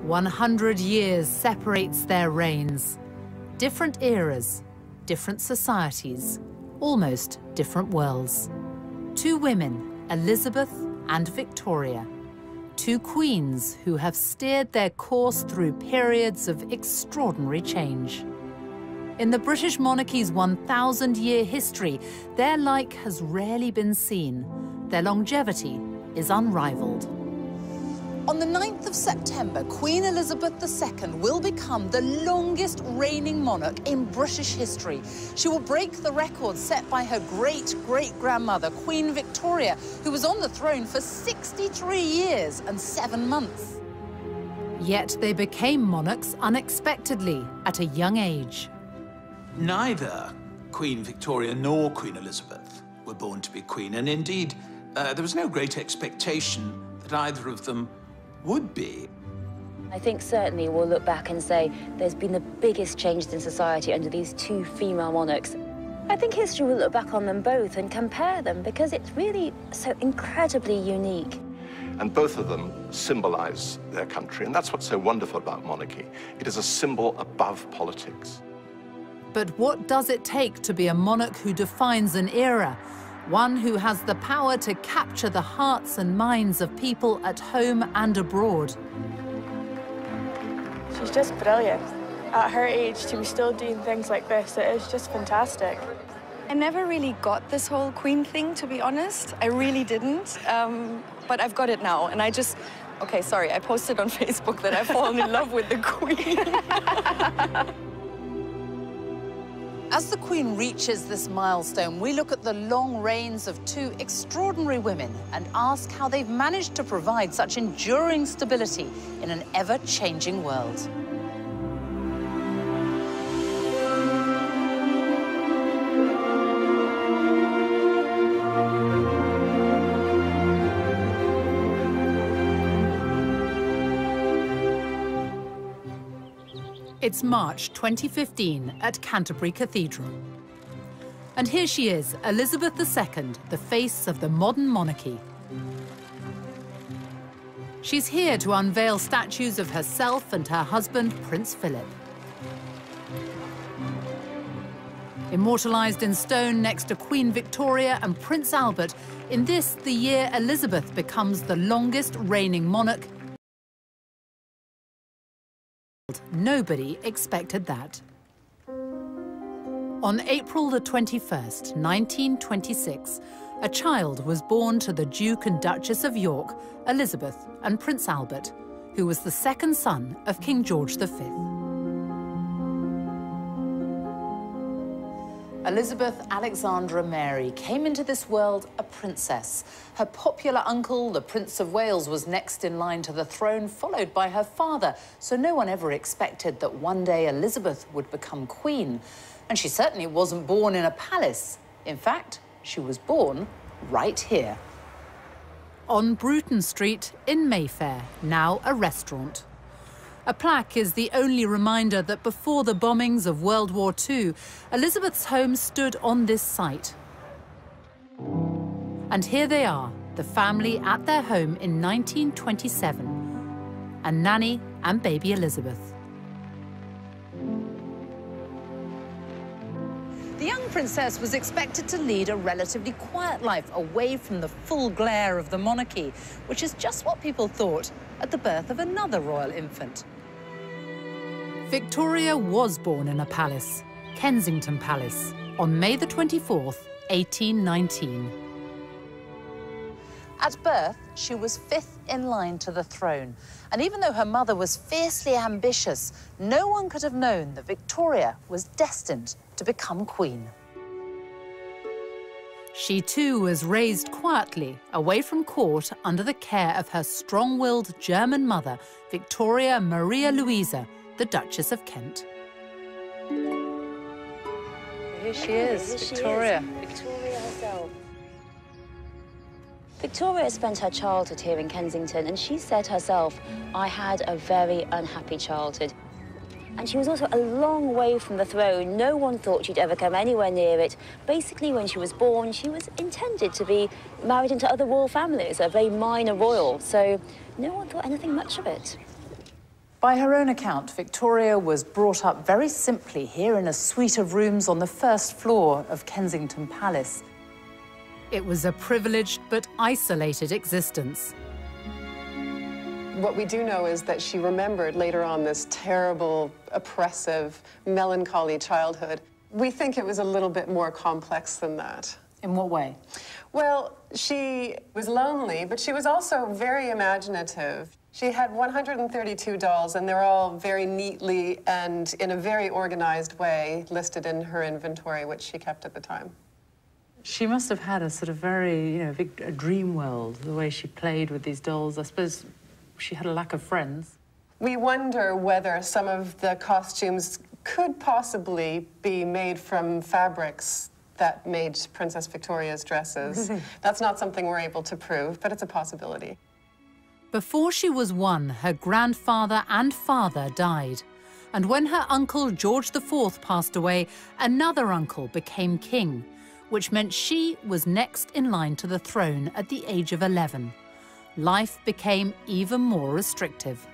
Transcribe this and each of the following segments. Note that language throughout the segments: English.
100 years separates their reigns. Different eras, different societies, almost different worlds. Two women, Elizabeth and Victoria. Two queens who have steered their course through periods of extraordinary change. In the British monarchy's 1,000-year history, their like has rarely been seen. Their longevity is unrivaled. On the 9th of September, Queen Elizabeth II will become the longest reigning monarch in British history. She will break the record set by her great-great-grandmother, Queen Victoria, who was on the throne for 63 years and 7 months. Yet they became monarchs unexpectedly at a young age. Neither Queen Victoria nor Queen Elizabeth were born to be queen, and indeed, there was no great expectation that either of them would be. I think certainly we'll look back and say there's been the biggest changes in society under these two female monarchs. I think history will look back on them both and compare them because it's really so incredibly unique. And both of them symbolize their country, and that's what's so wonderful about monarchy. It is a symbol above politics. But what does it take to be a monarch who defines an era? One who has the power to capture the hearts and minds of people at home and abroad. She's just brilliant. At her age, to be still doing things like this, it is just fantastic. I never really got this whole Queen thing, to be honest. I really didn't. But I've got it now, and I just... Okay, sorry, I posted on Facebook that I've fallen in love with the Queen. As the Queen reaches this milestone, we look at the long reigns of two extraordinary women and ask how they've managed to provide such enduring stability in an ever-changing world. It's March 2015 at Canterbury Cathedral. And here she is, Elizabeth II, the face of the modern monarchy. She's here to unveil statues of herself and her husband, Prince Philip. Immortalised in stone next to Queen Victoria and Prince Albert, in this, the year Elizabeth becomes the longest reigning monarch. Nobody expected that. On April the 21st, 1926, a child was born to the Duke and Duchess of York, Elizabeth and Prince Albert, who was the second son of King George V. Elizabeth Alexandra Mary came into this world a princess. Her popular uncle, the Prince of Wales, was next in line to the throne, followed by her father. So no one ever expected that one day Elizabeth would become queen. And she certainly wasn't born in a palace. In fact, she was born right here. On Bruton Street in Mayfair, now a restaurant. A plaque is the only reminder that before the bombings of World War II, Elizabeth's home stood on this site. And here they are, the family at their home in 1927, and Nanny and baby Elizabeth. The young princess was expected to lead a relatively quiet life away from the full glare of the monarchy, which is just what people thought at the birth of another royal infant. Victoria was born in a palace, Kensington Palace, on May the 24th, 1819. At birth, she was 5th in line to the throne. And even though her mother was fiercely ambitious, no one could have known that Victoria was destined to become queen. She too was raised quietly, away from court, under the care of her strong-willed German mother, Victoria Maria Louisa, the Duchess of Kent. Here she is, Victoria. Victoria herself. Victoria spent her childhood here in Kensington, and she said herself, "I had a very unhappy childhood." And she was also a long way from the throne. No one thought she'd ever come anywhere near it. Basically, when she was born, she was intended to be married into other royal families, a very minor royal, so no one thought anything much of it. By her own account, Victoria was brought up very simply here in a suite of rooms on the first floor of Kensington Palace. It was a privileged but isolated existence. What we do know is that she remembered later on this terrible, oppressive, melancholy childhood. We think it was a little bit more complex than that. In what way? Well, she was lonely, but she was also very imaginative. She had 132 dolls, and they're all very neatly and in a very organized way listed in her inventory, which she kept at the time. She must have had a sort of very, a dream world, the way she played with these dolls. I suppose she had a lack of friends. We wonder whether some of the costumes could possibly be made from fabrics that made Princess Victoria's dresses. That's not something we're able to prove, but it's a possibility. Before she was 1, her grandfather and father died. And when her uncle George IV passed away, another uncle became king, which meant she was next in line to the throne at the age of 11. Life became even more restrictive.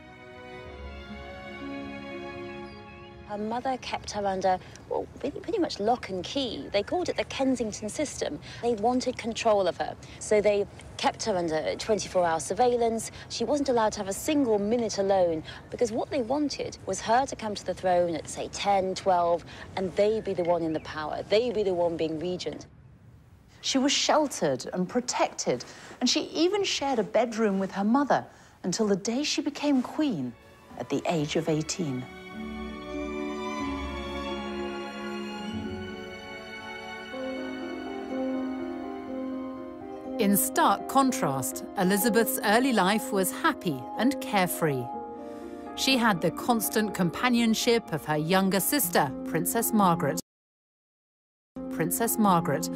Her mother kept her under, well, pretty much lock and key. They called it the Kensington system. They wanted control of her. So they kept her under 24-hour surveillance. She wasn't allowed to have a single minute alone, because what they wanted was her to come to the throne at, say, 10, 12, and they be the one in the power. They be the one being regent. She was sheltered and protected, and she even shared a bedroom with her mother until the day she became queen at the age of 18. In stark contrast, Elizabeth's early life was happy and carefree. She had the constant companionship of her younger sister, Princess Margaret. Princess Margaret.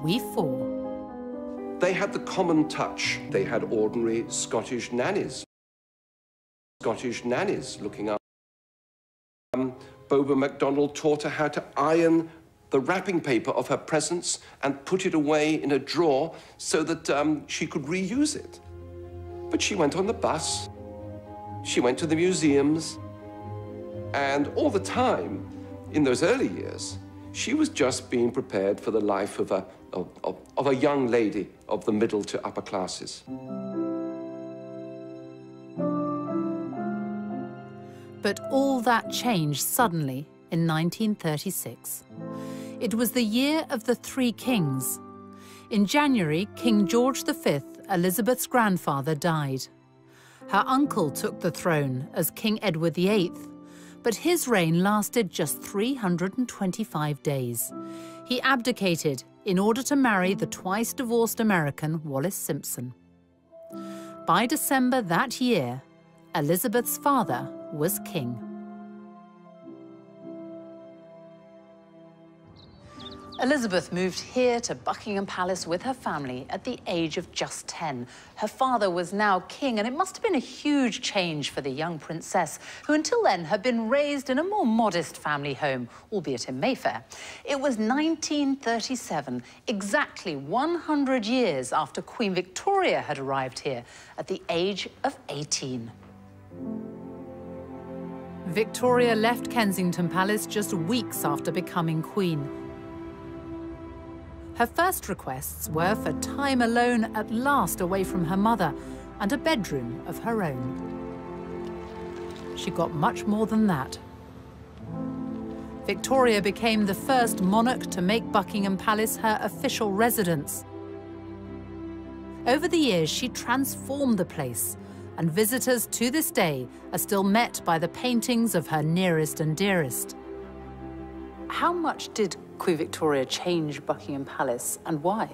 We four. They had the common touch. They had ordinary Scottish nannies. Scottish nannies looking up. Boba MacDonald taught her how to iron the wrapping paper of her presents and put it away in a drawer so that she could reuse it. But she went on the bus, she went to the museums, and all the time, in those early years, she was just being prepared for the life of a young lady of the middle to upper classes. But all that changed suddenly in 1936. It was the year of the Three Kings. In January, King George V, Elizabeth's grandfather, died. Her uncle took the throne as King Edward VIII, but his reign lasted just 325 days. He abdicated in order to marry the twice-divorced American Wallis Simpson. By December that year, Elizabeth's father was king. Elizabeth moved here to Buckingham Palace with her family at the age of just 10. Her father was now king, and it must have been a huge change for the young princess, who until then had been raised in a more modest family home, albeit in Mayfair. It was 1937, exactly 100 years after Queen Victoria had arrived here at the age of 18. Victoria left Kensington Palace just weeks after becoming queen. Her first requests were for time alone at last away from her mother and a bedroom of her own. She got much more than that. Victoria became the first monarch to make Buckingham Palace her official residence. Over the years, she transformed the place, and visitors to this day are still met by the paintings of her nearest and dearest. How much did Queen Victoria change Buckingham Palace, and why?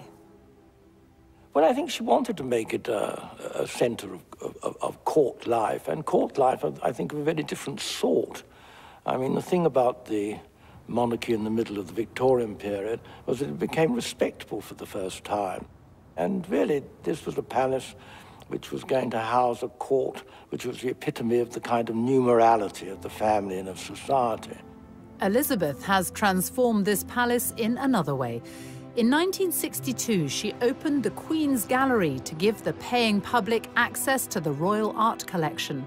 Well, I think she wanted to make it a centre of court life, and court life, I think, of a very different sort. I mean, the thing about the monarchy in the middle of the Victorian period was that it became respectable for the first time. And really, this was a palace which was going to house a court which was the epitome of the kind of new morality of the family and of society. Elizabeth has transformed this palace in another way. In 1962, she opened the Queen's Gallery to give the paying public access to the royal art collection.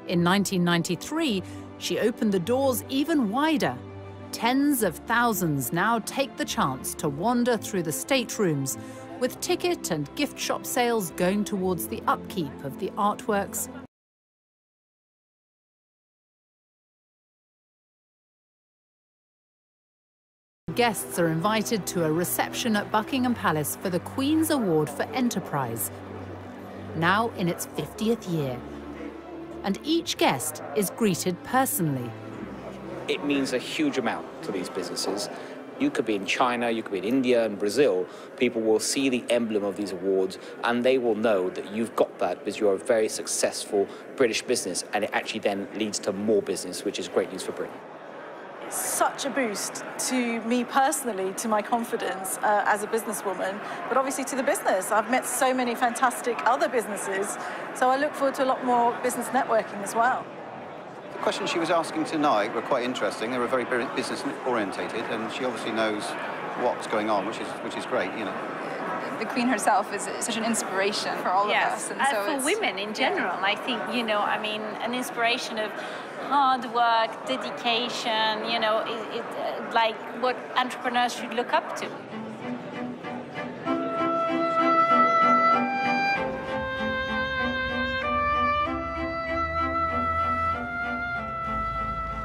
In 1993, she opened the doors even wider. Tens of thousands now take the chance to wander through the staterooms, with ticket and gift shop sales going towards the upkeep of the artworks. Guests are invited to a reception at Buckingham Palace for the Queen's Award for Enterprise, now in its 50th year. And each guest is greeted personally. It means a huge amount to these businesses. You could be in China, you could be in India and Brazil. People will see the emblem of these awards and they will know that you've got that because you're a very successful British business, and it actually then leads to more business, which is great news for Britain. Such a boost to me personally, to my confidence as a businesswoman, but obviously to the business. I've met so many fantastic other businesses, so I look forward to a lot more business networking as well. The questions she was asking tonight were quite interesting. They were very business orientated, and she obviously knows what's going on, which is great, you know. The Queen herself is such an inspiration for all of us. And so for women in general, I think, you know, I mean, an inspiration of hard work, dedication, you know, like what entrepreneurs should look up to.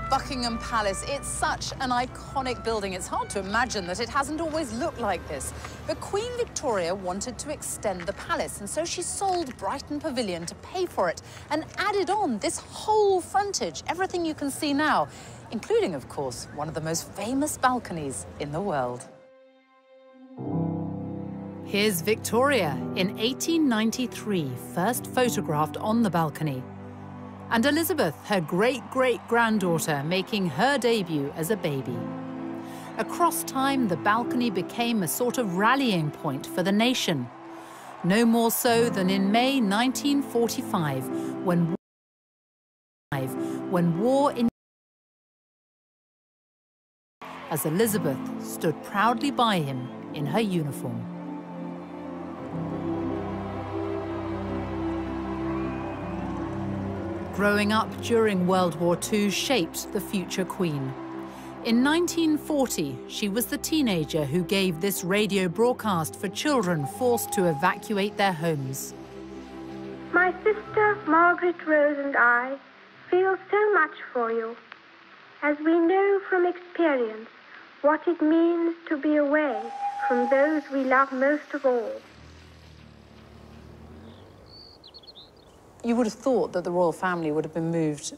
Buckingham Palace, it's such an iconic building. It's hard to imagine that it hasn't always looked like this. But Queen Victoria wanted to extend the palace, and so she sold Brighton Pavilion to pay for it and added on this whole frontage, everything you can see now, including, of course, one of the most famous balconies in the world. Here's Victoria in 1893, first photographed on the balcony. And Elizabeth, her great-great-granddaughter, making her debut as a baby. Across time, the balcony became a sort of rallying point for the nation. No more so than in May 1945, when war in... as Elizabeth stood proudly by him in her uniform. Growing up during World War II shaped the future Queen. In 1940, she was the teenager who gave this radio broadcast for children forced to evacuate their homes. My sister Margaret Rose and I feel so much for you, as we know from experience what it means to be away from those we love most of all. You would have thought that the royal family would have been moved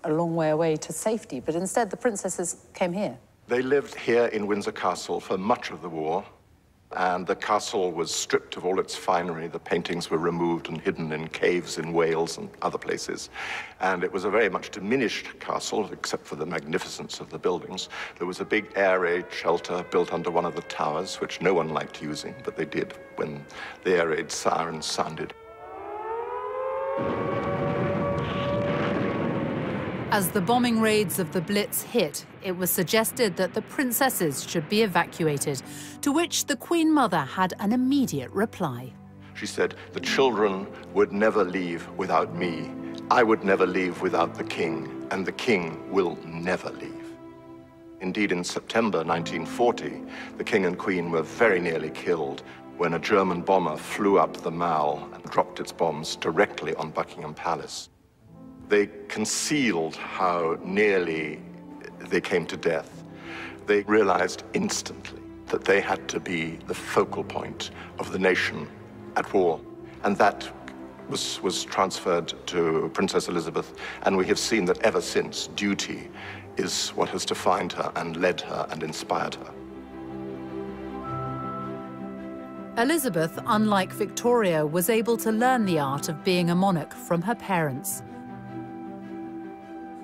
a long way away to safety, but instead the princesses came here. They lived here in Windsor Castle for much of the war, and the castle was stripped of all its finery. The paintings were removed and hidden in caves in Wales and other places. And it was a very much diminished castle, except for the magnificence of the buildings. There was a big air raid shelter built under one of the towers, which no one liked using, but they did when the air raid sirens sounded. As the bombing raids of the Blitz hit, it was suggested that the princesses should be evacuated, to which the Queen Mother had an immediate reply. She said, "The children would never leave without me. I would never leave without the king, and the king will never leave." Indeed, in September 1940, the king and queen were very nearly killed when a German bomber flew up the Mall and dropped its bombs directly on Buckingham Palace. They concealed how nearly they came to death. They realized instantly that they had to be the focal point of the nation at war. And that was transferred to Princess Elizabeth, and we have seen that ever since, duty is what has defined her and led her and inspired her. Elizabeth, unlike Victoria, was able to learn the art of being a monarch from her parents.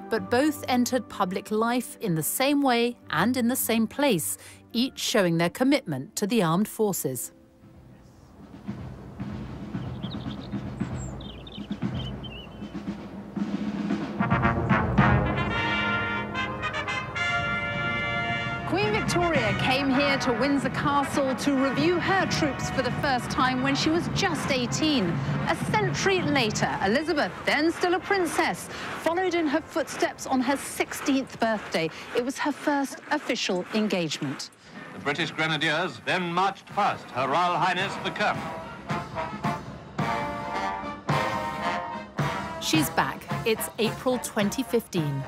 But both entered public life in the same way and in the same place, each showing their commitment to the armed forces. Queen Victoria came here here to Windsor Castle to review her troops for the first time when she was just 18. A century later, Elizabeth, then still a princess, followed in her footsteps on her 16th birthday. It was her first official engagement. The British Grenadiers then marched past Her Royal Highness the Colonel. She's back. It's April 2015.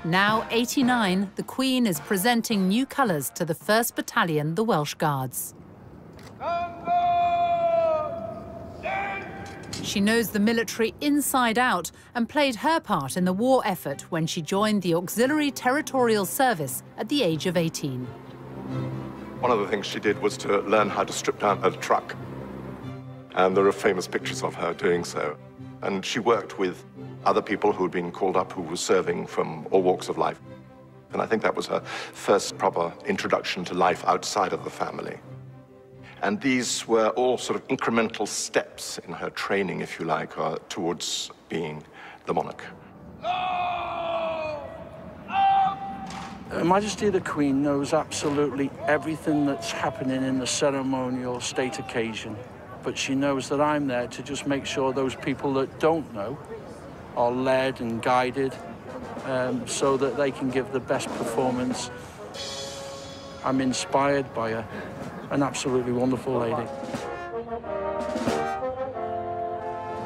Now 89, the Queen is presenting new colours to the 1st Battalion, the Welsh Guards. She knows the military inside out and played her part in the war effort when she joined the Auxiliary Territorial Service at the age of 18. One of the things she did was to learn how to strip down a truck. And there are famous pictures of her doing so. And she worked with other people who had been called up who were serving from all walks of life. And I think that was her first proper introduction to life outside of the family. And these were all sort of incremental steps in her training, if you like, towards being the monarch. Her Majesty the Queen knows absolutely everything that's happening in the ceremonial state occasion. But she knows that I'm there to just make sure those people that don't know are led and guided so that they can give the best performance. I'm inspired by her, an absolutely wonderful lady.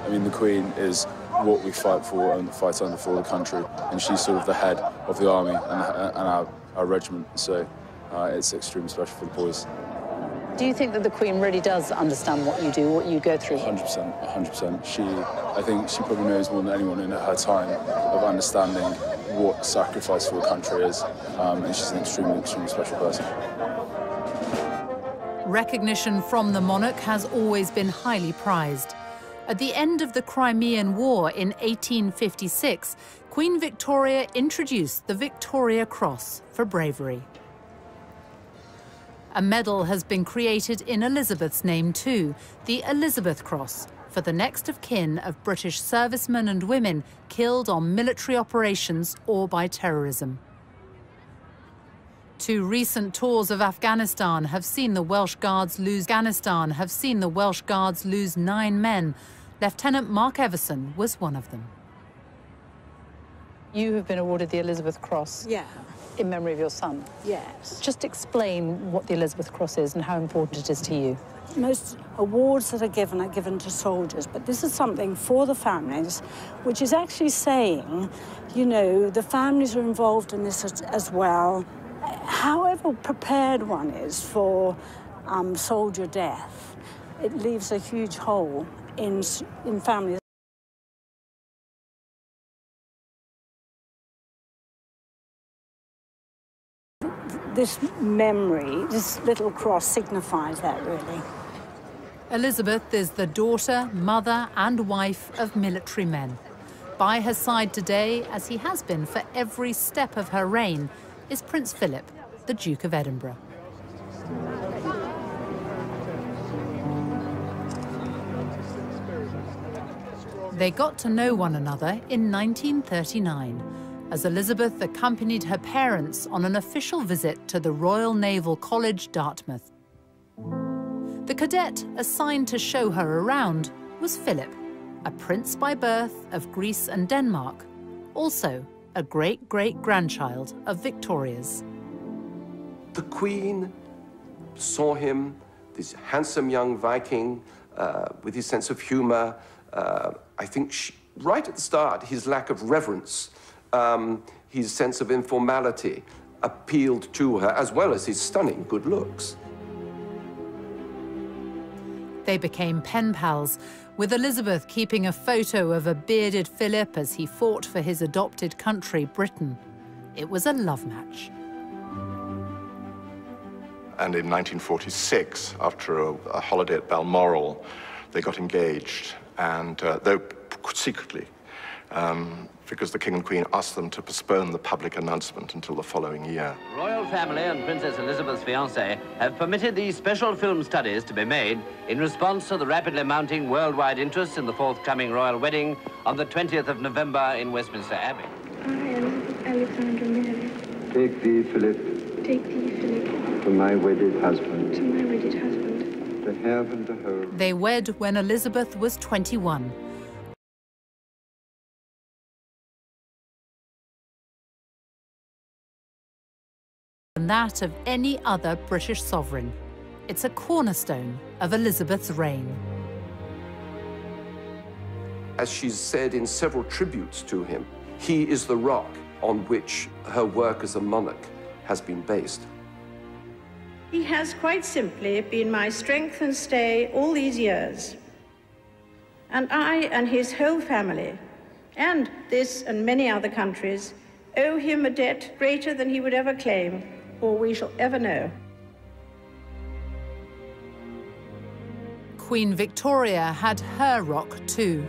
I mean, the Queen is what we fight for and fight under for the country, and she's sort of the head of the army and our regiment, so it's extremely special for the boys. Do you think that the Queen really does understand what you do, what you go through? 100%, 100%. I think she probably knows more than anyone in her time of understanding what sacrifice for the country is, and she's an extremely, extremely special person. Recognition from the monarch has always been highly prized. At the end of the Crimean War in 1856, Queen Victoria introduced the Victoria Cross for bravery. A medal has been created in Elizabeth's name too, the Elizabeth Cross, for the next of kin of British servicemen and women killed on military operations or by terrorism. 2 recent tours of Afghanistan have seen the Welsh Guards lose 9 men. Lieutenant Mark Everson was one of them. You have been awarded the Elizabeth Cross. Yeah. In memory of your son. Yes. Just explain what the Elizabeth Cross is and how important it is to you. Most awards that are given to soldiers, but this is something for the families, which is actually saying, you know, the families are involved in this as well. However prepared one is for soldier death, it leaves a huge hole in families. This memory, this little cross signifies that, really. Elizabeth is the daughter, mother and wife of military men. By her side today, as he has been for every step of her reign, is Prince Philip, the Duke of Edinburgh. They got to know one another in 1939, as Elizabeth accompanied her parents on an official visit to the Royal Naval College, Dartmouth. The cadet assigned to show her around was Philip, a prince by birth of Greece and Denmark, also a great-great-grandchild of Victoria's. The Queen saw him, this handsome young Viking with his sense of humor. I think right at the start, his lack of reverence, his sense of informality appealed to her, as well as his stunning good looks. They became pen pals, with Elizabeth keeping a photo of a bearded Philip as he fought for his adopted country, Britain. It was a love match. And in 1946, after a holiday at Balmoral, they got engaged, and though secretly, because the King and Queen asked them to postpone the public announcement until the following year. The royal family and Princess Elizabeth's fiancé have permitted these special film studies to be made in response to the rapidly mounting worldwide interest in the forthcoming royal wedding on the 20th of November in Westminster Abbey. I am Alexandra Mary. Take thee, Philip. Take thee, Philip. Philip. To my wedded husband. To my wedded husband. To have and to hold. They wed when Elizabeth was 21. And that of any other British sovereign. It's a cornerstone of Elizabeth's reign. As she's said in several tributes to him, he is the rock on which her work as a monarch has been based. He has quite simply been my strength and stay all these years. And I and his whole family, and this and many other countries, owe him a debt greater than he would ever claim, or we shall ever know. Queen Victoria had her rock too.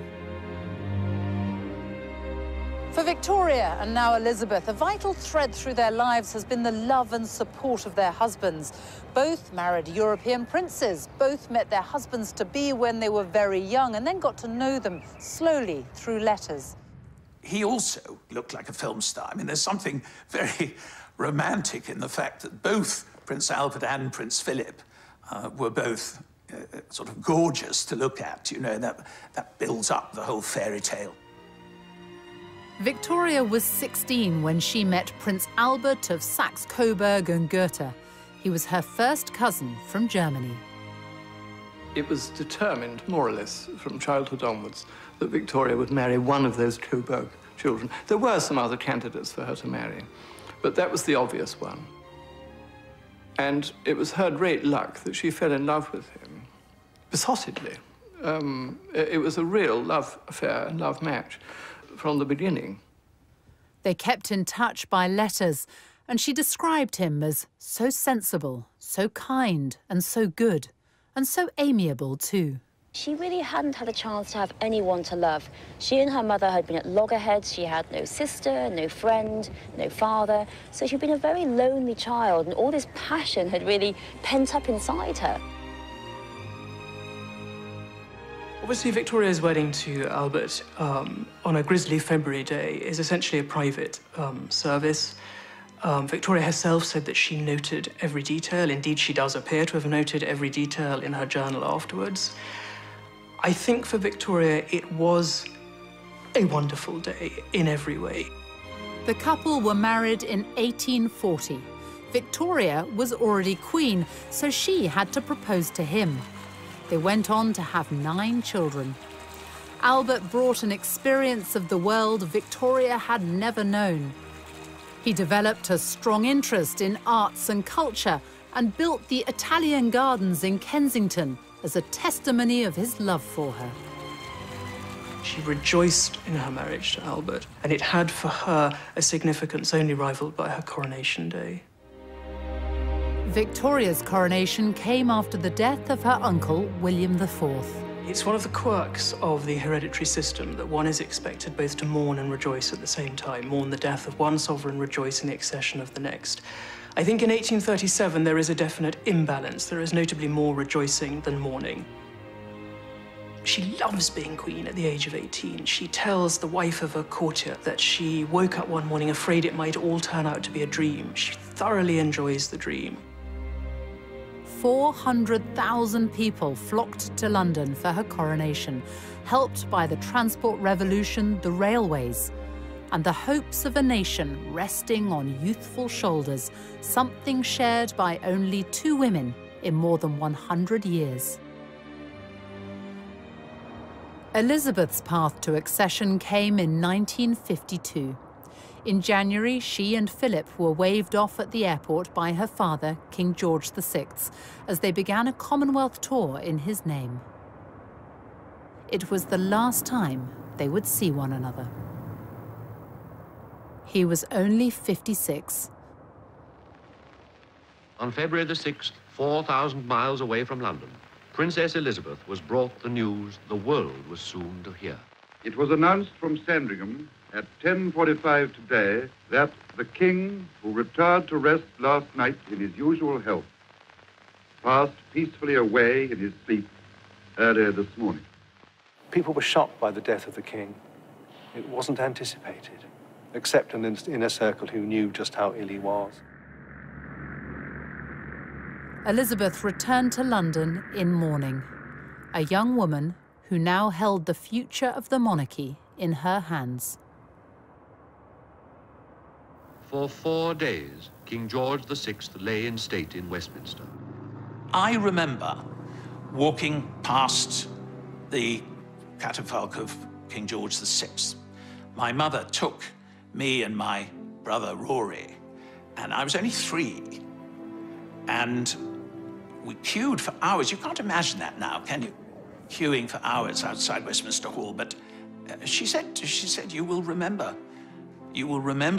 For Victoria and now Elizabeth, a vital thread through their lives has been the love and support of their husbands. Both married European princes, both met their husbands-to-be when they were very young and then got to know them slowly through letters. He also looked like a film star. I mean, there's something very romantic in the fact that both Prince Albert and Prince Philip were both sort of gorgeous to look at. You know, that builds up the whole fairy tale. Victoria was 16 when she met Prince Albert of Saxe-Coburg and Gotha. He was her first cousin from Germany. It was determined, more or less, from childhood onwards, that Victoria would marry one of those Coburg children. There were some other candidates for her to marry, but that was the obvious one. And it was her great luck that she fell in love with him, besottedly. It was a real love affair and love match from the beginning. They kept in touch by letters, and she described him as so sensible, so kind, and so good, and so amiable too. She really hadn't had a chance to have anyone to love. She and her mother had been at loggerheads. She had no sister, no friend, no father. So she'd been a very lonely child, and all this passion had really pent up inside her. Obviously, Victoria's wedding to Albert on a grisly February day is essentially a private service. Victoria herself said that she noted every detail. Indeed, she does appear to have noted every detail in her journal afterwards. I think for Victoria, it was a wonderful day in every way. The couple were married in 1840. Victoria was already queen, so she had to propose to him. They went on to have 9 children. Albert brought an experience of the world Victoria had never known. He developed a strong interest in arts and culture and built the Italian Gardens in Kensington as a testimony of his love for her. She rejoiced in her marriage to Albert, and it had for her a significance only rivaled by her coronation day. Victoria's coronation came after the death of her uncle, William IV. It's one of the quirks of the hereditary system that one is expected both to mourn and rejoice at the same time. Mourn the death of one sovereign, rejoice in the accession of the next. I think in 1837 there is a definite imbalance. There is notably more rejoicing than mourning. She loves being queen at the age of 18. She tells the wife of a courtier that she woke up one morning afraid it might all turn out to be a dream. She thoroughly enjoys the dream. 400,000 people flocked to London for her coronation, helped by the transport revolution, the railways, and the hopes of a nation resting on youthful shoulders, something shared by only 2 women in more than 100 years. Elizabeth's path to accession came in 1952. In January, she and Philip were waved off at the airport by her father, King George VI, as they began a Commonwealth tour in his name. It was the last time they would see one another. He was only 56. On February the 6th, 4,000 miles away from London, Princess Elizabeth was brought the news the world was soon to hear. It was announced from Sandringham at 10:45 today that the King, who retired to rest last night in his usual health, passed peacefully away in his sleep earlier this morning. People were shocked by the death of the King. It wasn't anticipated, except an inner circle who knew just how ill he was. Elizabeth returned to London in mourning, a young woman who now held the future of the monarchy in her hands. For 4 days, King George VI lay in state in Westminster. I remember walking past the catafalque of King George VI. My mother took me and my brother Rory, and I was only 3, and we queued for hours. You can't imagine that now, can you? Queuing for hours outside Westminster Hall, but she said, you will remember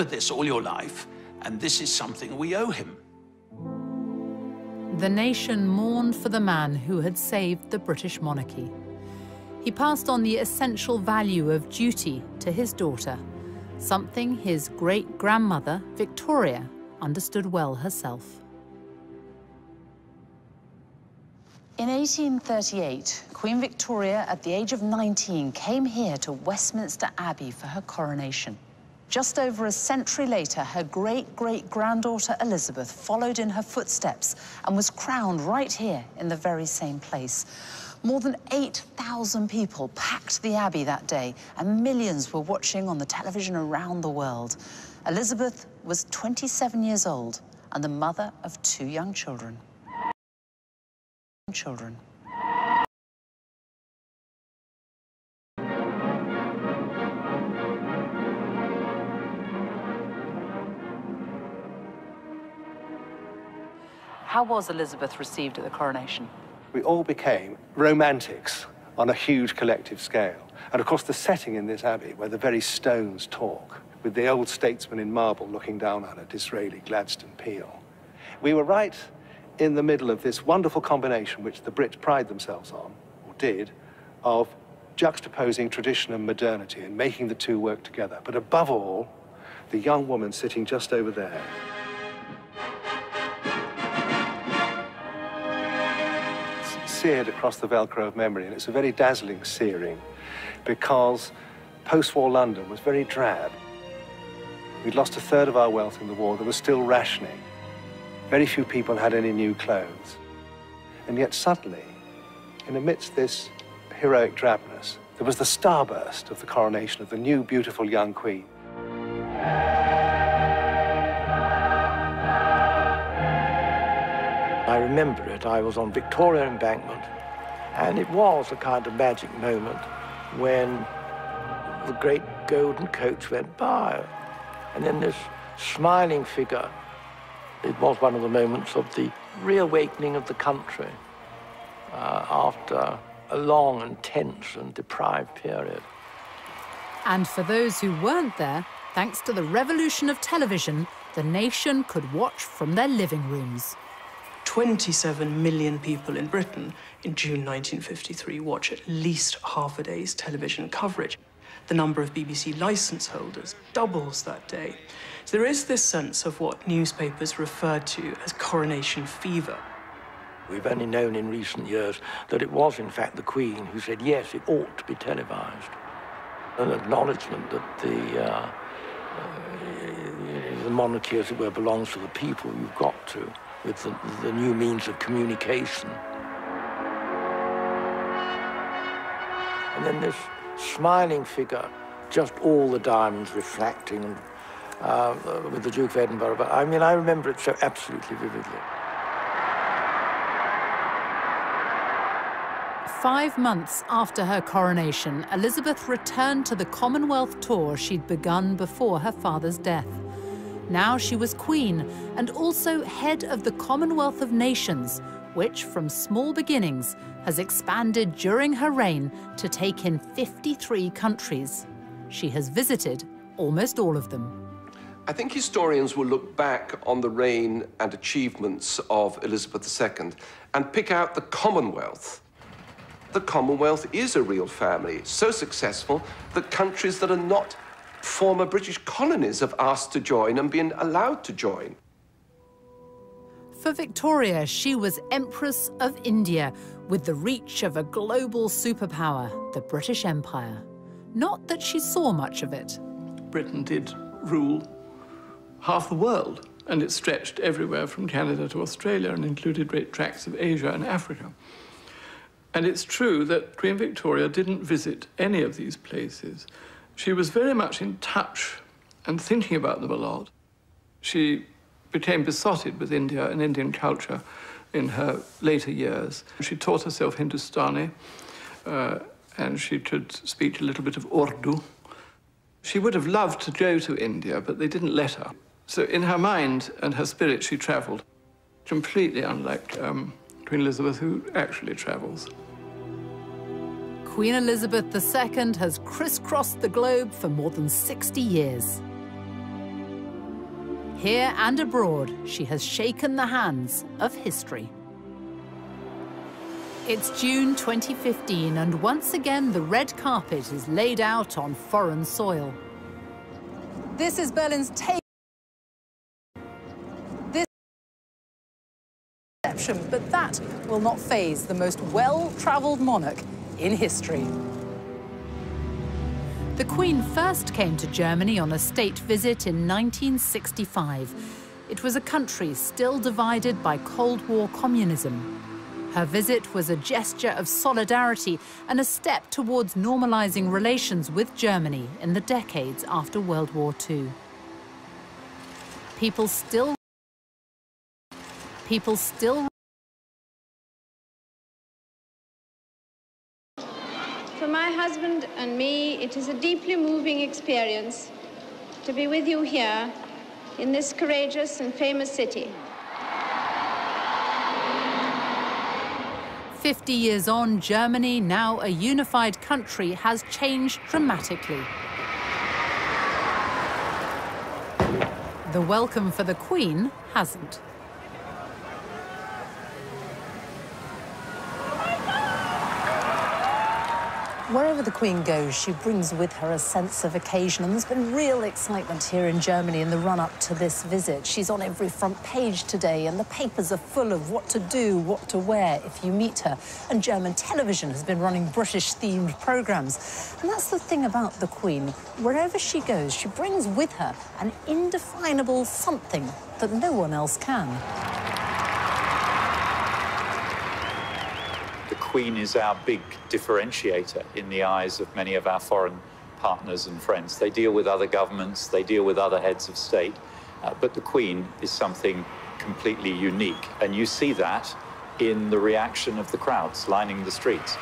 this all your life, and this is something we owe him. The nation mourned for the man who had saved the British monarchy. He passed on the essential value of duty to his daughter, something his great-grandmother, Victoria, understood well herself. In 1838, Queen Victoria, at the age of 19, came here to Westminster Abbey for her coronation. Just over a century later, her great-great-granddaughter Elizabeth followed in her footsteps and was crowned right here in the very same place. More than 8,000 people packed the Abbey that day, and millions were watching on the television around the world. Elizabeth was 27 years old and the mother of 2 young children. How was Elizabeth received at the coronation? We all became romantics on a huge collective scale. And of course, the setting in this abbey, where the very stones talk, with the old statesman in marble looking down on it, Disraeli, Gladstone, Peel. We were right in the middle of this wonderful combination, which the Brits pride themselves on, or did, of juxtaposing tradition and modernity and making the two work together. But above all, the young woman sitting just over there. Seared across the Velcro of memory, and it's a very dazzling searing because post-war London was very drab. We'd lost 1/3 of our wealth in the war. There was still rationing. Very few people had any new clothes. And yet suddenly, in amidst this heroic drabness, there was the starburst of the coronation of the new, beautiful young queen. I remember it. I was on Victoria Embankment, and it was a kind of magic moment when the great golden coach went by. And then this smiling figure, it was one of the moments of the reawakening of the country after a long and tense and deprived period. And for those who weren't there, thanks to the revolution of television, the nation could watch from their living rooms. 27 million people in Britain in June 1953 watch at least half a day's television coverage. The number of BBC licence holders doubles that day. So there is this sense of what newspapers referred to as coronation fever. We've only known in recent years that it was, in fact, the Queen who said, yes, it ought to be televised. An acknowledgement that the monarchy, as it were, belongs to the people. You've got to, with the new means of communication. And then this smiling figure, just all the diamonds reflecting, with the Duke of Edinburgh. But I mean, I remember it so absolutely vividly. 5 months after her coronation, Elizabeth returned to the Commonwealth tour she'd begun before her father's death. Now she was Queen and also head of the Commonwealth of Nations, which, from small beginnings, has expanded during her reign to take in 53 countries. She has visited almost all of them. I think historians will look back on the reign and achievements of Elizabeth II and pick out the Commonwealth. The Commonwealth is a real family, so successful that countries that are not former British colonies have asked to join and been allowed to join. For Victoria, she was Empress of India, with the reach of a global superpower, the British Empire. Not that she saw much of it. Britain did rule half the world and it stretched everywhere from Canada to Australia and included great tracts of Asia and Africa. And it's true that Queen Victoria didn't visit any of these places. She was very much in touch and thinking about them a lot. She became besotted with India and Indian culture in her later years. She taught herself Hindustani, and she could speak a little bit of Urdu. She would have loved to go to India, but they didn't let her. So in her mind and her spirit, she travelled, completely unlike Queen Elizabeth, who actually travels. Queen Elizabeth II has crisscrossed the globe for more than 60 years. Here and abroad, she has shaken the hands of history. It's June 2015, and once again, the red carpet is laid out on foreign soil. This is Berlin's take. But that will not faze the most well-travelled monarch in history. The Queen first came to Germany on a state visit in 1965. It was a country still divided by Cold War communism. Her visit was a gesture of solidarity and a step towards normalizing relations with Germany in the decades after World War II. People still For my husband and me, it is a deeply moving experience to be with you here in this courageous and famous city. 50 years on, Germany, now a unified country, has changed dramatically. The welcome for the Queen hasn't. Wherever the Queen goes, she brings with her a sense of occasion, and there's been real excitement here in Germany in the run-up to this visit. She's on every front page today, and the papers are full of what to do, what to wear if you meet her. And German television has been running British-themed programmes. And that's the thing about the Queen. Wherever she goes, she brings with her an indefinable something that no one else can. The Queen is our big differentiator in the eyes of many of our foreign partners and friends. They deal with other governments, they deal with other heads of state, but the Queen is something completely unique. And you see that in the reaction of the crowds lining the streets.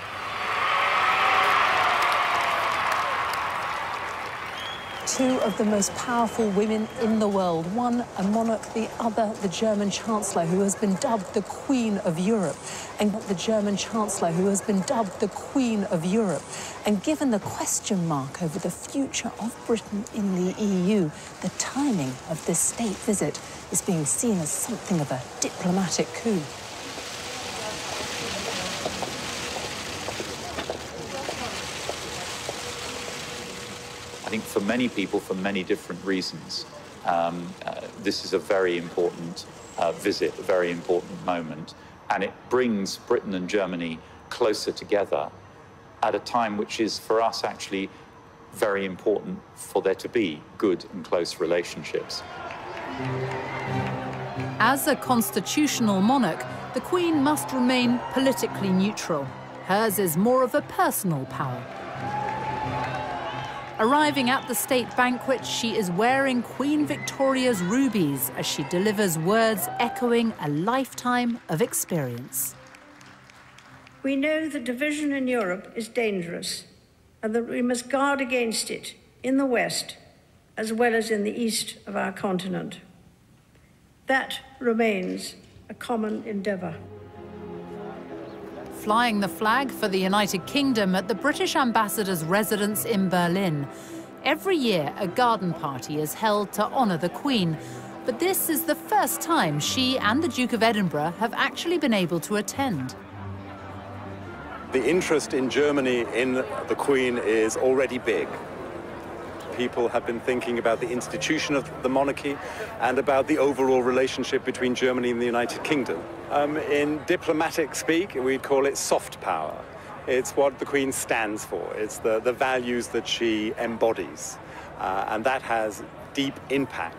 Two of the most powerful women in the world, one a monarch, the other the German Chancellor, who has been dubbed the Queen of Europe, and the German Chancellor, who has been dubbed the Queen of Europe. And given the question mark over the future of Britain in the EU, the timing of this state visit is being seen as something of a diplomatic coup. I think for many people, for many different reasons, this is a very important visit, a very important moment, and it brings Britain and Germany closer together at a time which is, for us, actually very important for there to be good and close relationships. As a constitutional monarch, the Queen must remain politically neutral. Hers is more of a personal power. Arriving at the state banquet, she is wearing Queen Victoria's rubies as she delivers words echoing a lifetime of experience. We know that division in Europe is dangerous and that we must guard against it in the West as well as in the east of our continent. That remains a common endeavour. Flying the flag for the United Kingdom at the British ambassador's residence in Berlin. Every year, a garden party is held to honour the Queen, but this is the first time she and the Duke of Edinburgh have actually been able to attend. The interest in Germany in the Queen is already big. People have been thinking about the institution of the monarchy and about the overall relationship between Germany and the United Kingdom. In diplomatic speak, we'd call it soft power. It's what the Queen stands for. It's the values that she embodies, and that has deep impact.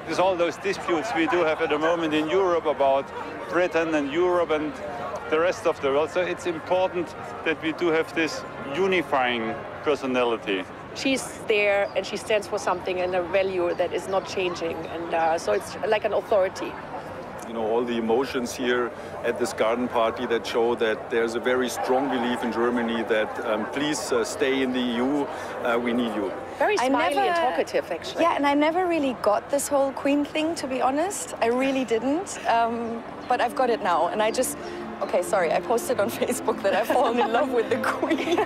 There's all those disputes we do have at the moment in Europe about Britain and Europe and the rest of the world. So it's important that we do have this unifying personality. She's there and she stands for something and a value that is not changing. And so it's like an authority. You know, all the emotions here at this garden party that show that there's a very strong belief in Germany that please stay in the EU, we need you. Very smiley and talkative, actually. Yeah, and I never really got this whole Queen thing, to be honest. I really didn't. But I've got it now, and I just... Okay, sorry, I posted on Facebook that I've fallen in love with the Queen.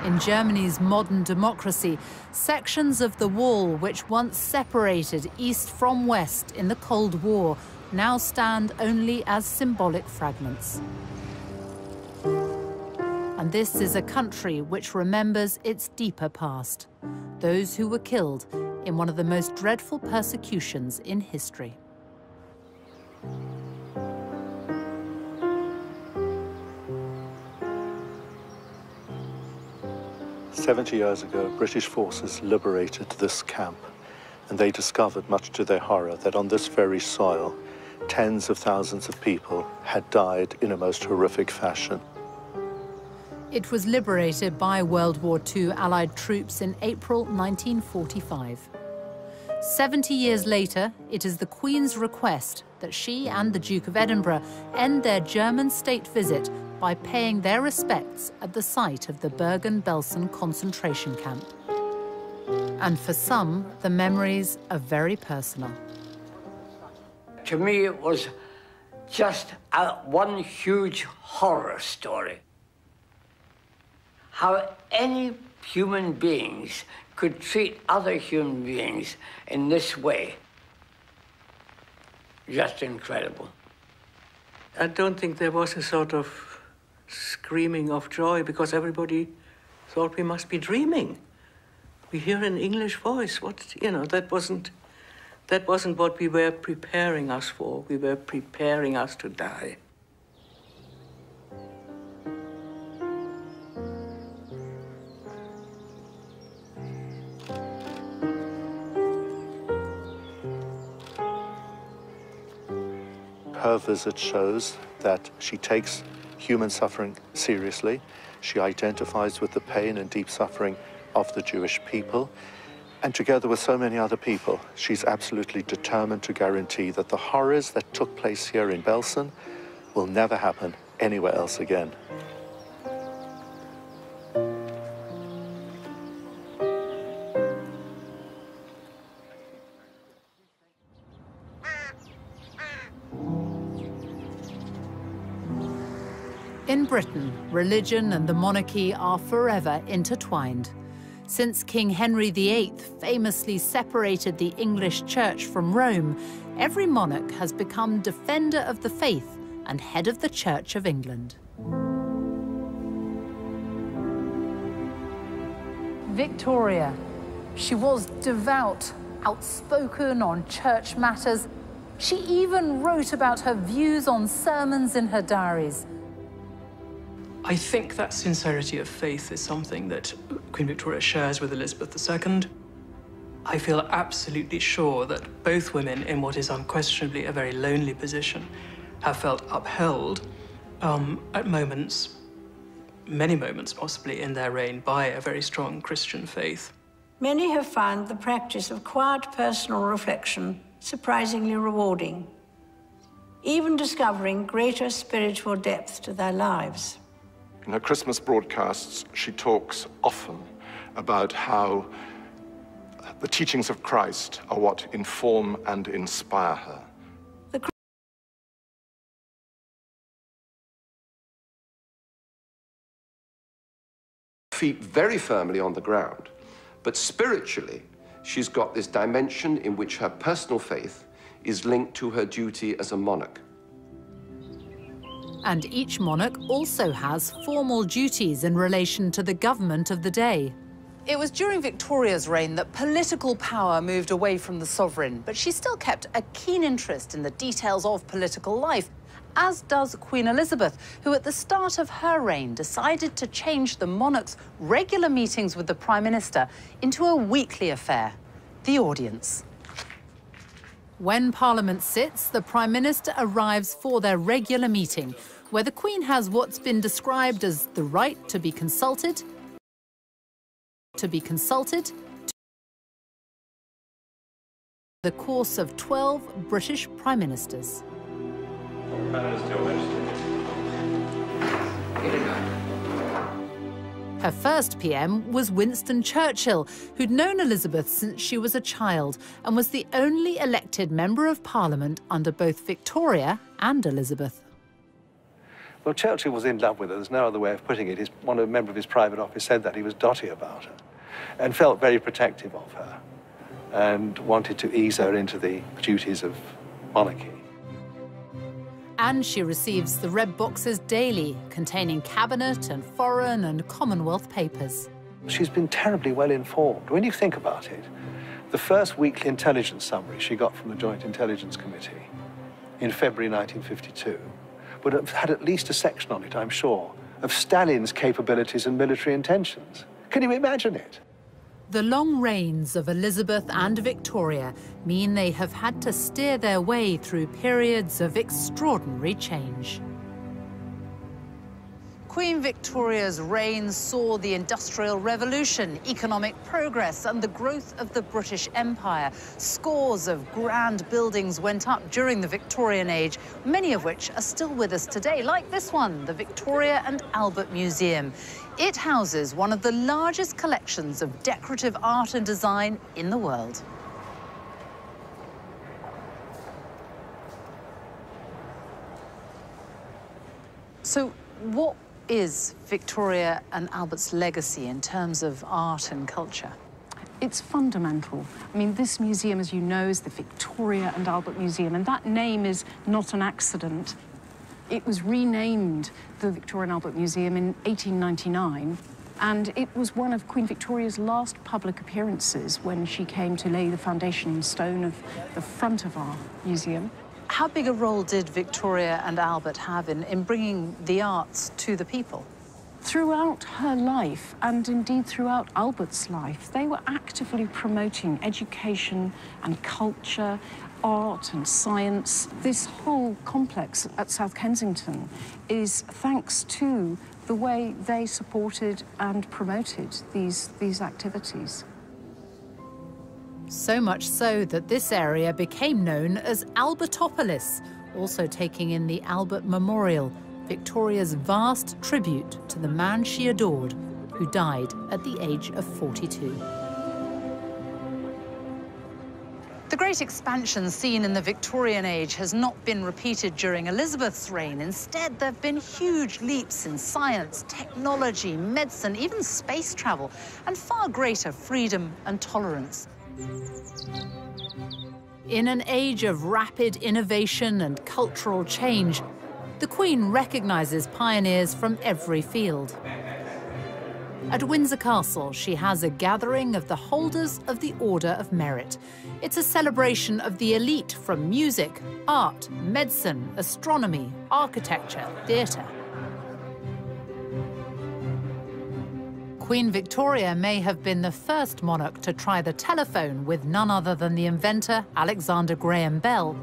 In Germany's modern democracy, sections of the wall which once separated East from West in the Cold War now stand only as symbolic fragments. And this is a country which remembers its deeper past, those who were killed in one of the most dreadful persecutions in history. 70 years ago, British forces liberated this camp, and they discovered, much to their horror, that on this very soil, tens of thousands of people had died in a most horrific fashion. It was liberated by World War II Allied troops in April 1945. 70 years later, it is the Queen's request that she and the Duke of Edinburgh end their German state visit by paying their respects at the site of the Bergen-Belsen concentration camp. And for some, the memories are very personal. To me, it was just one huge horror story. How any human beings could treat other human beings in this way. Just incredible. I don't think there was a sort of screaming of joy because everybody thought we must be dreaming. We hear an English voice. That wasn't what we were preparing us for. We were preparing us to die. Her visit shows that she takes human suffering seriously. She identifies with the pain and deep suffering of the Jewish people. And together with so many other people, she's absolutely determined to guarantee that the horrors that took place here in Belsen will never happen anywhere else again. In Britain, religion and the monarchy are forever intertwined. Since King Henry VIII famously separated the English Church from Rome, every monarch has become defender of the faith and head of the Church of England. Victoria, she was devout, outspoken on church matters. She even wrote about her views on sermons in her diaries. I think that sincerity of faith is something that Queen Victoria shares with Elizabeth II. I feel absolutely sure that both women, in what is unquestionably a very lonely position, have felt upheld at moments, many moments possibly in their reign, by a very strong Christian faith. Many have found the practice of quiet personal reflection surprisingly rewarding, even discovering greater spiritual depth to their lives. In her Christmas broadcasts, she talks often about how the teachings of Christ are what inform and inspire her. Feet very firmly on the ground, but spiritually, she's got this dimension in which her personal faith is linked to her duty as a monarch. And each monarch also has formal duties in relation to the government of the day. It was during Victoria's reign that political power moved away from the sovereign, but she still kept a keen interest in the details of political life, as does Queen Elizabeth, who at the start of her reign decided to change the monarch's regular meetings with the Prime Minister into a weekly affair, the audience. When Parliament sits, the Prime Minister arrives for their regular meeting, where the Queen has what's been described as the right to be consulted, the course of 12 British Prime Ministers. Her first PM was Winston Churchill, who'd known Elizabeth since she was a child and was the only elected Member of Parliament under both Victoria and Elizabeth. Well, Churchill was in love with her. There's no other way of putting it. A member of his private office said that he was dotty about her and felt very protective of her and wanted to ease her into the duties of monarchy. And she receives the red boxes daily, containing cabinet and foreign and Commonwealth papers. She's been terribly well informed. When you think about it, the first weekly intelligence summary she got from the Joint Intelligence Committee in February 1952 would have had at least a section on it, I'm sure, of Stalin's capabilities and military intentions. Can you imagine it? The long reigns of Elizabeth and Victoria mean they have had to steer their way through periods of extraordinary change. Queen Victoria's reign saw the Industrial Revolution, economic progress, and the growth of the British Empire. Scores of grand buildings went up during the Victorian age, many of which are still with us today, like this one, the Victoria and Albert Museum. It houses one of the largest collections of decorative art and design in the world. So, what is Victoria and Albert's legacy in terms of art and culture? It's fundamental. I mean, this museum, as you know, is the Victoria and Albert Museum, and that name is not an accident. It was renamed the Victoria and Albert Museum in 1899, and it was one of Queen Victoria's last public appearances when she came to lay the foundation stone of the front of our museum. How big a role did Victoria and Albert have in bringing the arts to the people? Throughout her life, and indeed throughout Albert's life, they were actively promoting education and culture, art and science. This whole complex at South Kensington is thanks to the way they supported and promoted these activities. So much so that this area became known as Albertopolis, also taking in the Albert Memorial, Victoria's vast tribute to the man she adored, who died at the age of 42. The great expansion seen in the Victorian age has not been repeated during Elizabeth's reign. Instead, there have been huge leaps in science, technology, medicine, even space travel, and far greater freedom and tolerance. In an age of rapid innovation and cultural change, the Queen recognises pioneers from every field. At Windsor Castle, she has a gathering of the holders of the Order of Merit. It's a celebration of the elite from music, art, medicine, astronomy, architecture, theatre. Queen Victoria may have been the first monarch to try the telephone with none other than the inventor Alexander Graham Bell.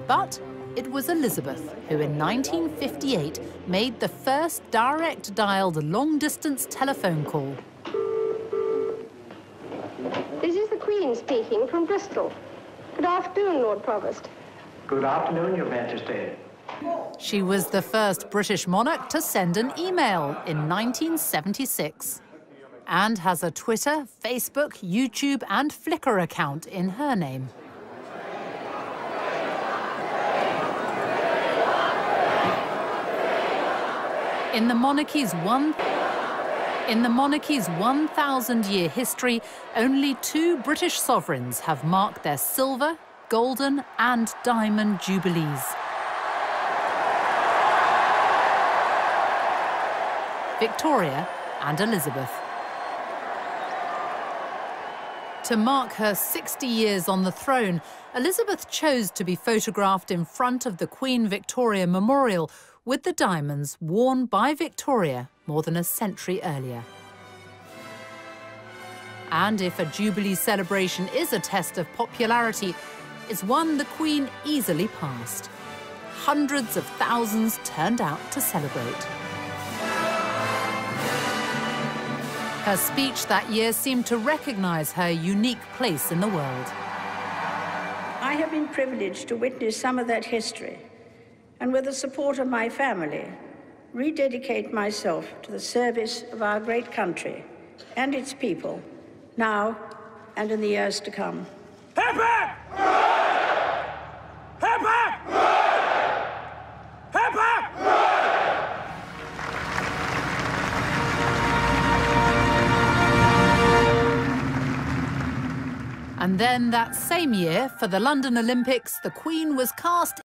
But it was Elizabeth who in 1958 made the first direct-dialed long-distance telephone call. This is the Queen speaking from Bristol. Good afternoon, Lord Provost. Good afternoon, Your Majesty. She was the first British monarch to send an email in 1976 and has a Twitter, Facebook, YouTube and Flickr account in her name. In the monarchy's 1,000-year history, only 2 British sovereigns have marked their silver, golden and diamond jubilees. Victoria and Elizabeth. To mark her 60 years on the throne, Elizabeth chose to be photographed in front of the Queen Victoria Memorial with the diamonds worn by Victoria more than a century earlier. And if a Jubilee celebration is a test of popularity, it's one the Queen easily passed. Hundreds of thousands turned out to celebrate. Her speech that year seemed to recognise her unique place in the world. I have been privileged to witness some of that history, and with the support of my family, rededicate myself to the service of our great country and its people, now and in the years to come. Pepper! Pepper! Pepper! And then that same year, for the London Olympics, the Queen was cast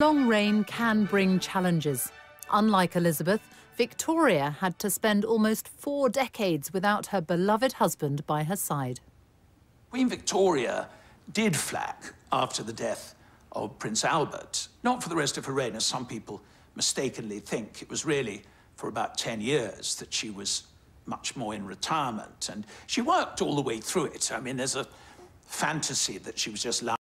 long reign can bring challenges. Unlike Elizabeth, Victoria had to spend almost 4 decades without her beloved husband by her side. Queen Victoria did flack after the death of Prince Albert, not for the rest of her reign, as some people mistakenly think. It was really for about 10 years that she was much more in retirement, and she worked all the way through it. I mean, there's a fantasy that she was just lying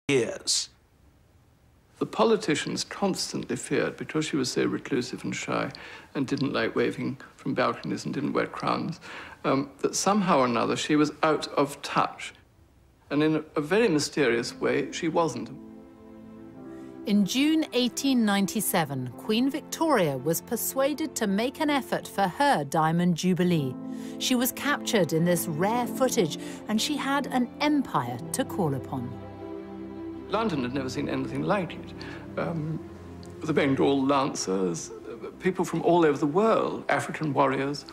years. The politicians constantly feared, because she was so reclusive and shy and didn't like waving from balconies and didn't wear crowns, that somehow or another she was out of touch. And in a very mysterious way, she wasn't. In June 1897, Queen Victoria was persuaded to make an effort for her Diamond Jubilee. She was captured in this rare footage, and she had an empire to call upon. London had never seen anything like it. The Bengal Lancers, people from all over the world, African warriors,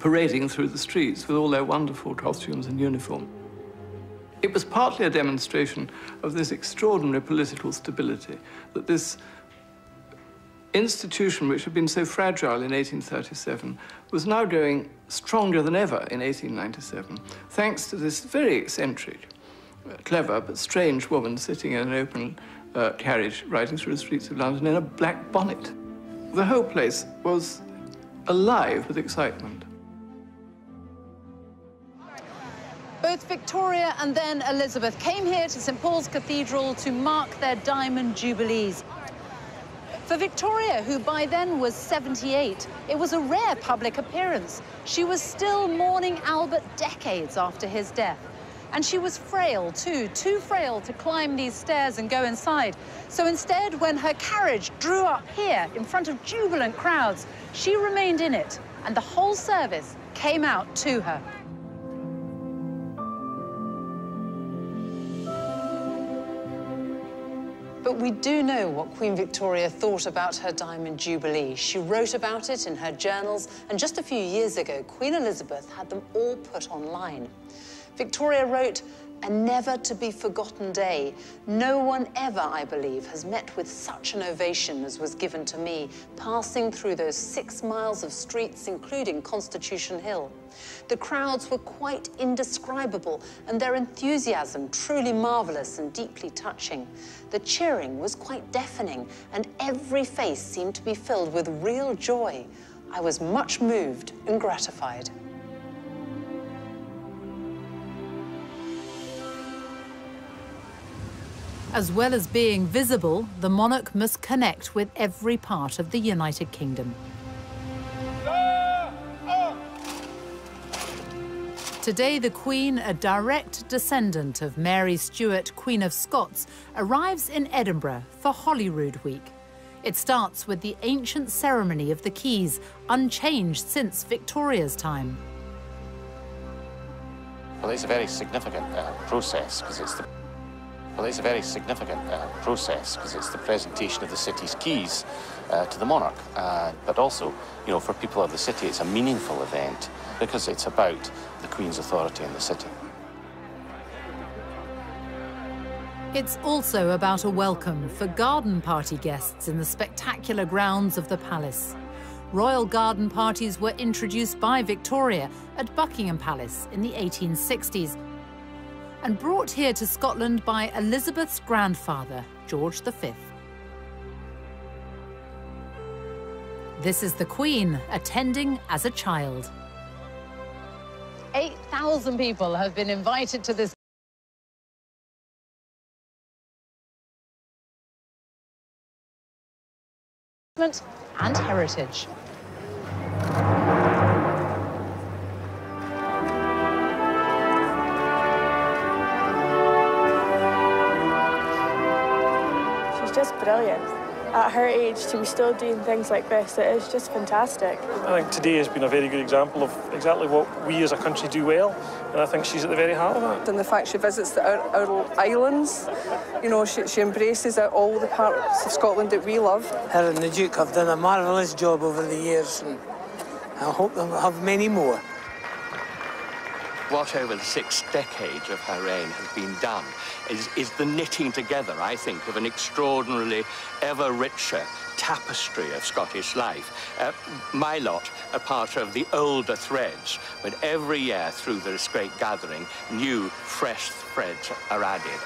parading through the streets with all their wonderful costumes and uniform. It was partly a demonstration of this extraordinary political stability, that this institution, which had been so fragile in 1837, was now going stronger than ever in 1897, thanks to this very eccentric, clever but strange woman sitting in an open carriage riding through the streets of London in a black bonnet. The whole place was alive with excitement. Both Victoria and then Elizabeth came here to St. Paul's Cathedral to mark their Diamond Jubilees. For Victoria, who by then was 78, it was a rare public appearance. She was still mourning Albert decades after his death. And she was frail, too frail to climb these stairs and go inside. So instead, when her carriage drew up here in front of jubilant crowds, she remained in it, and the whole service came out to her. But we do know what Queen Victoria thought about her Diamond Jubilee. She wrote about it in her journals, and just a few years ago, Queen Elizabeth had them all put online. Victoria wrote, "A never-to-be-forgotten day. No one ever, I believe, has met with such an ovation as was given to me, passing through those 6 miles of streets, including Constitution Hill. The crowds were quite indescribable, and their enthusiasm truly marvelous and deeply touching. The cheering was quite deafening, and every face seemed to be filled with real joy. I was much moved and gratified." As well as being visible, the monarch must connect with every part of the United Kingdom. Today, the Queen, a direct descendant of Mary Stuart, Queen of Scots, arrives in Edinburgh for Holyrood Week. It starts with the ancient ceremony of the Keys, unchanged since Victoria's time. Well, it's a very significant process because it's the presentation of the city's keys to the monarch. But also, you know, for people of the city, it's a meaningful event because it's about the Queen's authority in the city. It's also about a welcome for garden party guests in the spectacular grounds of the palace. Royal garden parties were introduced by Victoria at Buckingham Palace in the 1860s and brought here to Scotland by Elizabeth's grandfather, George V. This is the Queen attending as a child. 8,000 people have been invited to this and heritage. She's just brilliant. At her age, to be still doing things like this, it is just fantastic. I think today has been a very good example of exactly what we as a country do well, and I think she's at the very heart of it. And the fact she visits our islands, you know, she embraces all the parts of Scotland that we love. Her and the Duke have done a marvellous job over the years, and I hope they'll have many more. What over the 6 decades of her reign has been done is the knitting together, I think, of an extraordinarily ever richer tapestry of Scottish life. My lot are part of the older threads, but every year through this great gathering, new, fresh threads are added.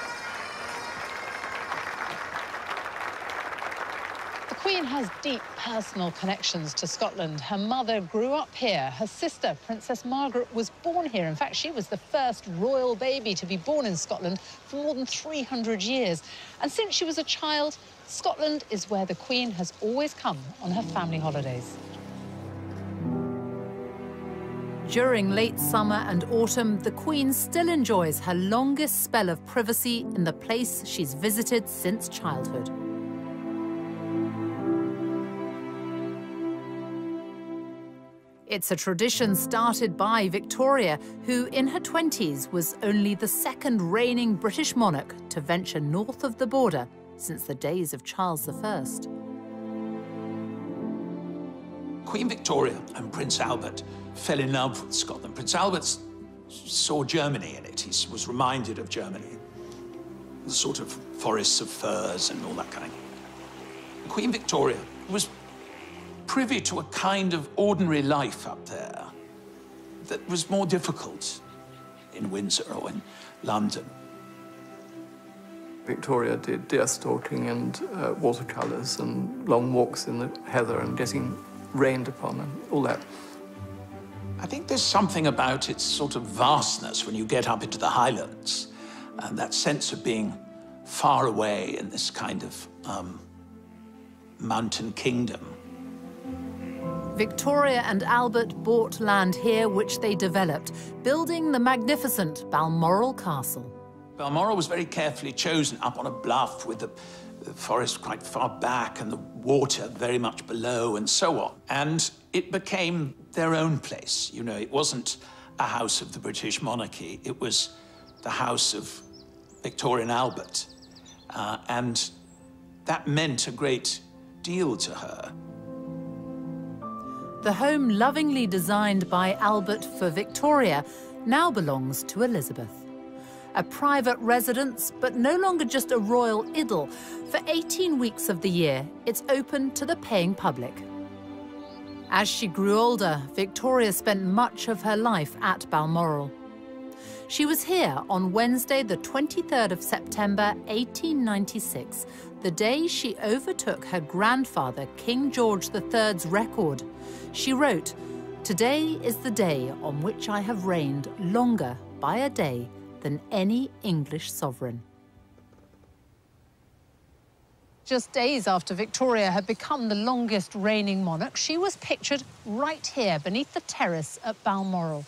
The Queen has deep personal connections to Scotland. Her mother grew up here. Her sister, Princess Margaret, was born here. In fact, she was the first royal baby to be born in Scotland for more than 300 years. And since she was a child, Scotland is where the Queen has always come on her family holidays. During late summer and autumn, the Queen still enjoys her longest spell of privacy in the place she's visited since childhood. It's a tradition started by Victoria, who in her 20s was only the second reigning British monarch to venture north of the border since the days of Charles I. Queen Victoria and Prince Albert fell in love with Scotland. Prince Albert saw Germany in it. He was reminded of Germany, the sort of forests of firs and all that kind. Queen Victoria was privy to a kind of ordinary life up there that was more difficult in Windsor or in London. Victoria did deer stalking and watercolours and long walks in the heather and getting rained upon and all that. I think there's something about its sort of vastness when you get up into the Highlands, and that sense of being far away in this kind of mountain kingdom. Victoria and Albert bought land here which they developed, building the magnificent Balmoral Castle. Balmoral was very carefully chosen up on a bluff with the forest quite far back and the water very much below and so on. And it became their own place. You know, it wasn't a house of the British monarchy. It was the house of Victoria and Albert. And that meant a great deal to her. The home lovingly designed by Albert for Victoria now belongs to Elizabeth. A private residence, but no longer just a royal idyll. For 18 weeks of the year, it's open to the paying public. As she grew older, Victoria spent much of her life at Balmoral. She was here on Wednesday, the 23rd of September, 1896, the day she overtook her grandfather, King George III's record. She wrote, "Today is the day on which I have reigned longer by a day than any English sovereign." Just days after Victoria had become the longest reigning monarch, she was pictured right here beneath the terrace at Balmoral.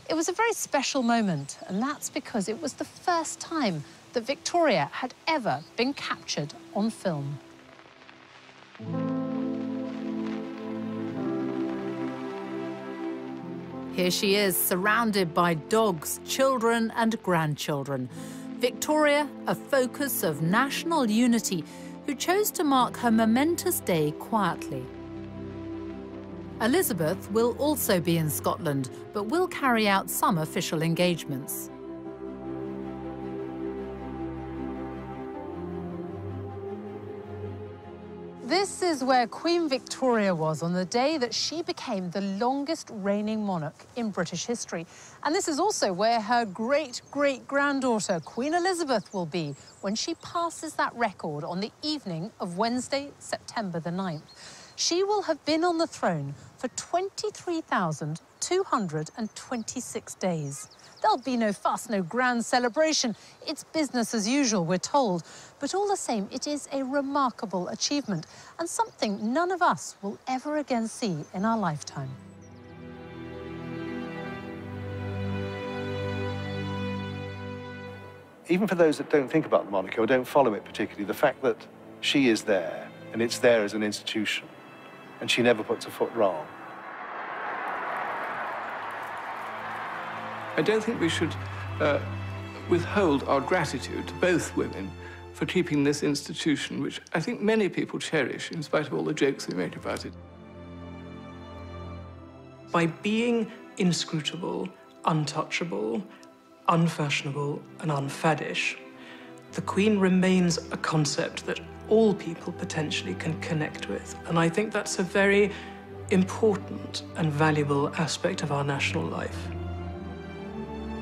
It was a very special moment, and that's because it was the first time that Victoria had ever been captured on film. Here she is, surrounded by dogs, children and grandchildren. Victoria, a focus of national unity, who chose to mark her momentous day quietly. Elizabeth will also be in Scotland, but will carry out some official engagements. This is where Queen Victoria was on the day that she became the longest reigning monarch in British history. And this is also where her great-great-granddaughter, Queen Elizabeth, will be when she passes that record on the evening of Wednesday, September the 9th. She will have been on the throne for 23,226 days. There'll be no fuss, no grand celebration. It's business as usual, we're told. But all the same, it is a remarkable achievement and something none of us will ever again see in our lifetime. Even for those that don't think about the monarchy or don't follow it particularly, the fact that she is there and it's there as an institution and she never puts a foot wrong. I don't think we should withhold our gratitude to both women for keeping this institution, which I think many people cherish, in spite of all the jokes they made about it. By being inscrutable, untouchable, unfashionable and unfaddish, the Queen remains a concept that all people potentially can connect with. And I think that's a very important and valuable aspect of our national life.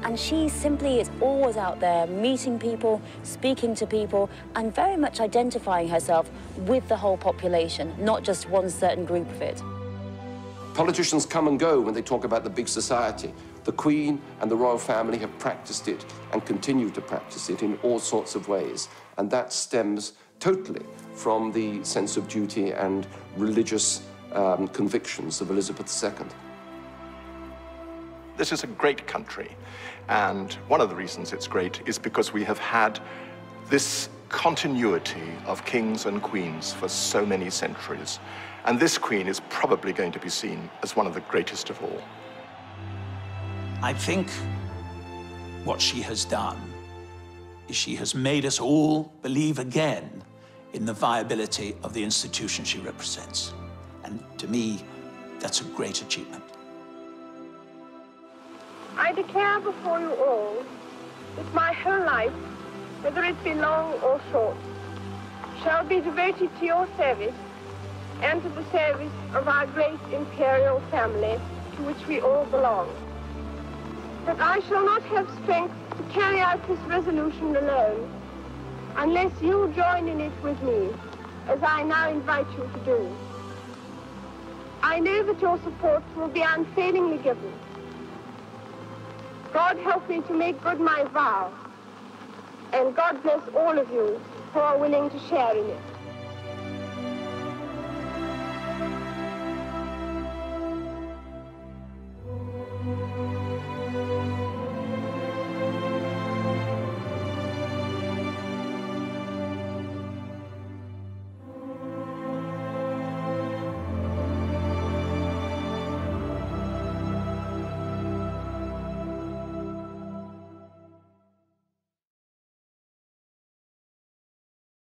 And she simply is always out there meeting people, speaking to people, and very much identifying herself with the whole population, not just one certain group of it. Politicians come and go when they talk about the big society. The Queen and the royal family have practiced it and continue to practice it in all sorts of ways. And that stems totally from the sense of duty and religious convictions of Elizabeth II. This is a great country, and one of the reasons it's great is because we have had this continuity of kings and queens for so many centuries, and this queen is probably going to be seen as one of the greatest of all. I think what she has done is she has made us all believe again in the viability of the institution she represents. And to me, that's a great achievement. I declare before you all that my whole life, whether it be long or short, shall be devoted to your service and to the service of our great imperial family to which we all belong. That I shall not have strength to carry out this resolution alone unless you join in it with me, as I now invite you to do. I know that your support will be unfailingly given. God help me to make good my vow, and God bless all of you who are willing to share in it.